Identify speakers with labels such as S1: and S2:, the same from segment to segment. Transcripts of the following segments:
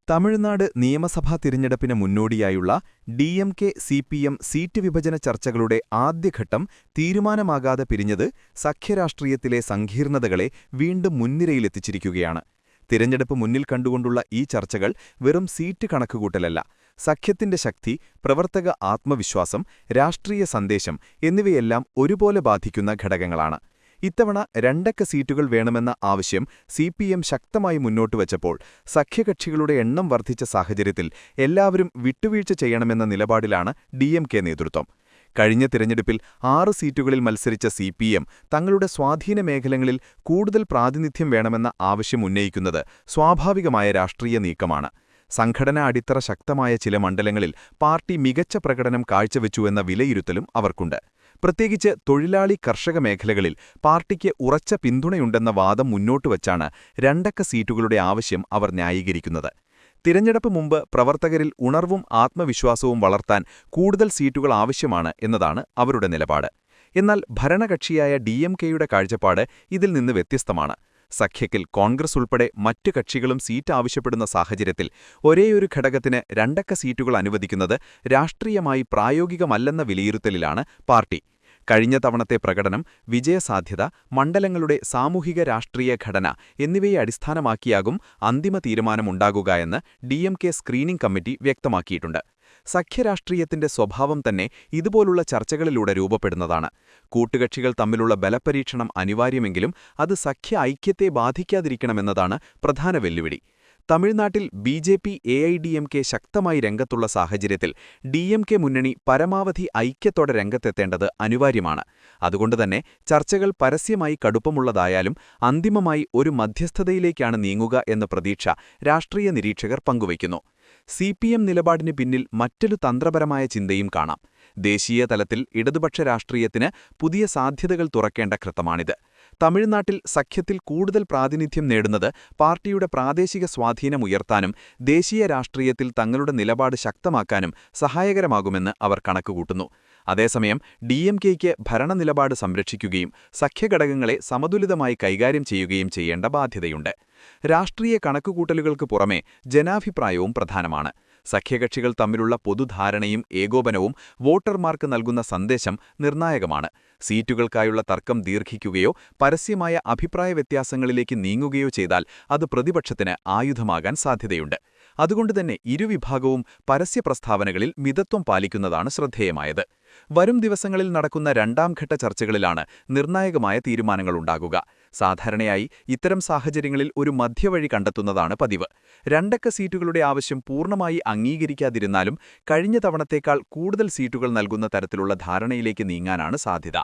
S1: തമിഴ്നാട് നിയമസഭാ തിരഞ്ഞെടുപ്പിന് മുന്നോടിയായുള്ള DMK-CPM സീറ്റ് വിഭജന ചർച്ചകളുടെ ആദ്യഘട്ടം തീരുമാനമാകാതെ പിരിഞ്ഞത് സഖ്യരാഷ്ട്രീയത്തിലെ സങ്കീർണതകളെ വീണ്ടും മുൻനിരയിലെത്തിച്ചിരിക്കുകയാണ്. തിരഞ്ഞെടുപ്പ് മുന്നിൽ കണ്ടുകൊണ്ടുള്ള ഈ ചർച്ചകൾ വെറും സീറ്റ് കണക്കുകൂട്ടലല്ല, സഖ്യത്തിന്റെ ശക്തി, പ്രവർത്തക ആത്മവിശ്വാസം, രാഷ്ട്രീയ സന്ദേശം എന്നിവയെല്ലാം ഒരുപോലെ ബാധിക്കുന്ന ഘടകങ്ങളാണ്. ഇത്തവണ 2 സീറ്റുകൾ വേണമെന്ന ആവശ്യം CPM ശക്തമായി മുന്നോട്ടുവച്ചപ്പോൾ സഖ്യകക്ഷികളുടെ എണ്ണം വർദ്ധിച്ച സാഹചര്യത്തിൽ എല്ലാവരും വിട്ടുവീഴ്ച ചെയ്യണമെന്ന നിലപാടിലാണ് DMK നേതൃത്വം. കഴിഞ്ഞ തിരഞ്ഞെടുപ്പിൽ 6 സീറ്റുകളിൽ മത്സരിച്ച CPM തങ്ങളുടെ സ്വാധീന മേഖലകളിൽ കൂടുതൽ പ്രാതിനിധ്യം വേണമെന്ന ആവശ്യം ഉന്നയിക്കുന്നത് സ്വാഭാവികമായ രാഷ്ട്രീയ നീക്കമാണ്. സംഘടനാ അടിത്തറ ശക്തമായ ചില മണ്ഡലങ്ങളിൽ പാർട്ടി മികച്ച പ്രകടനം കാഴ്ചവെച്ചുവെന്ന വിലയിരുത്തലും അവർക്കുണ്ട്. പ്രത്യേകിച്ച് തൊഴിലാളി കർഷക മേഖലകളിൽ പാർട്ടിക്ക് ഉറച്ച പിന്തുണയുണ്ടെന്ന വാദം മുന്നോട്ടുവച്ചാണ് 2 സീറ്റുകളുടെ ആവശ്യം അവർ ന്യായീകരിക്കുന്നത്. തിരഞ്ഞെടുപ്പ് മുമ്പ് പ്രവർത്തകരിൽ ഉണർവും ആത്മവിശ്വാസവും വളർത്താൻ കൂടുതൽ സീറ്റുകൾ ആവശ്യമാണ് എന്നതാണ് അവരുടെ നിലപാട്. എന്നാൽ ഭരണകക്ഷിയായ DMKയുടെ കാഴ്ചപ്പാട് ഇതിൽ നിന്ന് വ്യത്യസ്തമാണ്. സഖ്യത്തിൽ കോൺഗ്രസ് ഉൾപ്പെടെ മറ്റു കക്ഷികളും സീറ്റ് ആവശ്യപ്പെടുന്ന സാഹചര്യത്തിൽ ഒരേയൊരു ഘടകത്തിന് 2 സീറ്റുകൾ അനുവദിക്കുന്നത് രാഷ്ട്രീയമായി പ്രായോഗികമല്ലെന്ന വിലയിരുത്തലിലാണ് പാർട്ടി. കഴിഞ്ഞ തവണത്തെ പ്രകടനം, വിജയസാധ്യത, മണ്ഡലങ്ങളുടെ സാമൂഹിക രാഷ്ട്രീയ ഘടന എന്നിവയെ അടിസ്ഥാനമാക്കിയാകും അന്തിമ തീരുമാനമുണ്ടാകുക എന്ന് DMK സ്ക്രീനിംഗ് കമ്മിറ്റി വ്യക്തമാക്കിയിട്ടുണ്ട്. സഖ്യരാഷ്ട്രീയത്തിന്റെ സ്വഭാവം തന്നെ ഇതുപോലുള്ള ചർച്ചകളിലൂടെ രൂപപ്പെടുന്നതാണ്. കൂട്ടുകക്ഷികൾ തമ്മിലുള്ള ബലപരീക്ഷണം അനിവാര്യമെങ്കിലും അത് സഖ്യ ഐക്യത്തെ ബാധിക്കാതിരിക്കണമെന്നതാണ് പ്രധാന വെല്ലുവിളി. തമിഴ്നാട്ടിൽ BJP-AIDMK ശക്തമായി രംഗത്തുള്ള സാഹചര്യത്തിൽ DMK മുന്നണി പരമാവധി ഐക്യത്തോടെ രംഗത്തെത്തേണ്ടത് അനിവാര്യമാണ്. അതുകൊണ്ടുതന്നെ ചർച്ചകൾ പരസ്യമായി കടുപ്പമുള്ളതായാലും അന്തിമമായി ഒരു മധ്യസ്ഥതയിലേക്കാണ് നീങ്ങുക എന്ന പ്രതീക്ഷ രാഷ്ട്രീയ നിരീക്ഷകർ പങ്കുവയ്ക്കുന്നു. CPM നിലപാടിന് പിന്നിൽ മറ്റൊരു തന്ത്രപരമായ ചിന്തയും കാണാം. ദേശീയ തലത്തിൽ ഇടതുപക്ഷ രാഷ്ട്രീയത്തിന് പുതിയ സാധ്യതകൾ തുറക്കേണ്ട ഘട്ടമാണിത്. തമിഴ്നാട്ടിൽ സഖ്യത്തിൽ കൂടുതൽ പ്രാതിനിധ്യം നേടുന്നത് പാർട്ടിയുടെ പ്രാദേശിക സ്വാധീനം ഉയർത്താനും ദേശീയ രാഷ്ട്രീയത്തിൽ തങ്ങളുടെ നിലപാട് ശക്തമാക്കാനും സഹായകരമാകുമെന്ന് അവർ കണക്കുകൂട്ടുന്നു. അതേസമയം DMKയ്ക്ക് ഭരണനിലപാട് സംരക്ഷിക്കുകയും സഖ്യഘടകങ്ങളെ സമതുലിതമായി കൈകാര്യം ചെയ്യുകയും ചെയ്യേണ്ട ബാധ്യതയുണ്ട്. രാഷ്ട്രീയ കണക്കുകൂട്ടലുകൾക്ക് പുറമെ ജനാഭിപ്രായവും പ്രധാനമാണ്. സഖ്യകക്ഷികൾ തമ്മിലുള്ള പൊതുധാരണയും ഏകോപനവും വോട്ടർമാർക്ക് നൽകുന്ന സന്ദേശം നിർണായകമാണ്. സീറ്റുകൾക്കായുള്ള തർക്കം ദീർഘിക്കുകയോ പരസ്യമായ അഭിപ്രായ വ്യത്യാസങ്ങളിലേക്ക് നീങ്ങുകയോ ചെയ്താൽ അത് പ്രതിപക്ഷത്തിന് ആയുധമാകാൻ സാധ്യതയുണ്ട്. അതുകൊണ്ടുതന്നെ ഇരുവിഭാഗവും പരസ്യപ്രസ്താവനകളിൽ മിതത്വം പാലിക്കുന്നതാണ് ശ്രദ്ധേയമായത്. വരും ദിവസങ്ങളിൽ നടക്കുന്ന 2ാം ഘട്ട ചർച്ചകളിലാണ് നിർണായകമായ തീരുമാനങ്ങളുണ്ടാകുക. സാധാരണയായി ഇത്തരം സാഹചര്യങ്ങളിൽ ഒരു മധ്യവഴി കണ്ടെത്തുന്നതാണ് പതിവ്. 2 സീറ്റുകളുടെ ആവശ്യം പൂർണ്ണമായി അംഗീകരിക്കാതിരുന്നാലും കഴിഞ്ഞ തവണത്തേക്കാൾ കൂടുതൽ സീറ്റുകൾ നൽകുന്ന തരത്തിലുള്ള ധാരണയിലേക്ക് നീങ്ങാനാണ് സാധ്യത.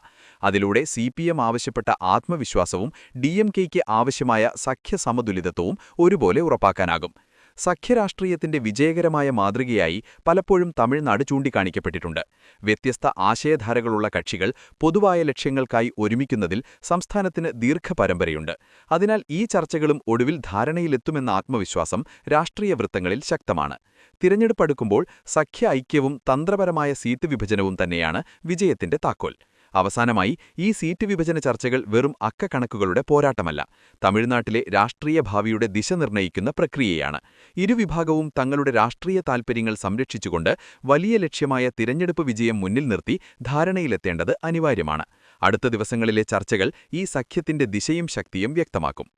S1: അതിലൂടെ CPM ആവശ്യപ്പെട്ട ആത്മവിശ്വാസവും DMKയ്ക്ക് ആവശ്യമായ സഖ്യസമതുലിതത്വവും ഒരുപോലെ ഉറപ്പാക്കാനാകും. സഖ്യരാഷ്ട്രീയത്തിന്റെ വിജയകരമായ മാതൃകയായി പലപ്പോഴും തമിഴ്നാട് ചൂണ്ടിക്കാണിക്കപ്പെട്ടിട്ടുണ്ട്. വ്യത്യസ്ത ആശയധാരകളുള്ള കക്ഷികൾ പൊതുവായ ലക്ഷ്യങ്ങൾക്കായി ഒരുമിക്കുന്നതിൽ സംസ്ഥാനത്തിന് ദീർഘപരമ്പരയുണ്ട്. അതിനാൽ ഈ ചർച്ചകളും ഒടുവിൽ ധാരണയിലെത്തുമെന്ന ആത്മവിശ്വാസം രാഷ്ട്രീയ വൃത്തങ്ങളിൽ ശക്തമാണ്. തിരഞ്ഞെടുപ്പ് അടുക്കുമ്പോൾ സഖ്യ ഐക്യവും തന്ത്രപരമായ സീറ്റ് വിഭജനവും തന്നെയാണ് വിജയത്തിന്റെ താക്കോൽ. അവസാനമായി, ഈ സീറ്റ് വിഭജന ചർച്ചകൾ വെറും അക്കക്കണക്കുകളുടെ പോരാട്ടമല്ല, തമിഴ്നാട്ടിലെ രാഷ്ട്രീയ ഭാവിയുടെ ദിശ നിർണ്ണയിക്കുന്ന പ്രക്രിയയാണ്. ഇരുവിഭാഗവും തങ്ങളുടെ രാഷ്ട്രീയ താൽപ്പര്യങ്ങൾ സംരക്ഷിച്ചുകൊണ്ട് വലിയ ലക്ഷ്യമായ തിരഞ്ഞെടുപ്പ് വിജയം മുന്നിൽ നിർത്തി ധാരണയിലെത്തേണ്ടത് അനിവാര്യമാണ്. അടുത്ത ദിവസങ്ങളിലെ ചർച്ചകൾ ഈ സഖ്യത്തിന്റെ ദിശയും ശക്തിയും വ്യക്തമാക്കും.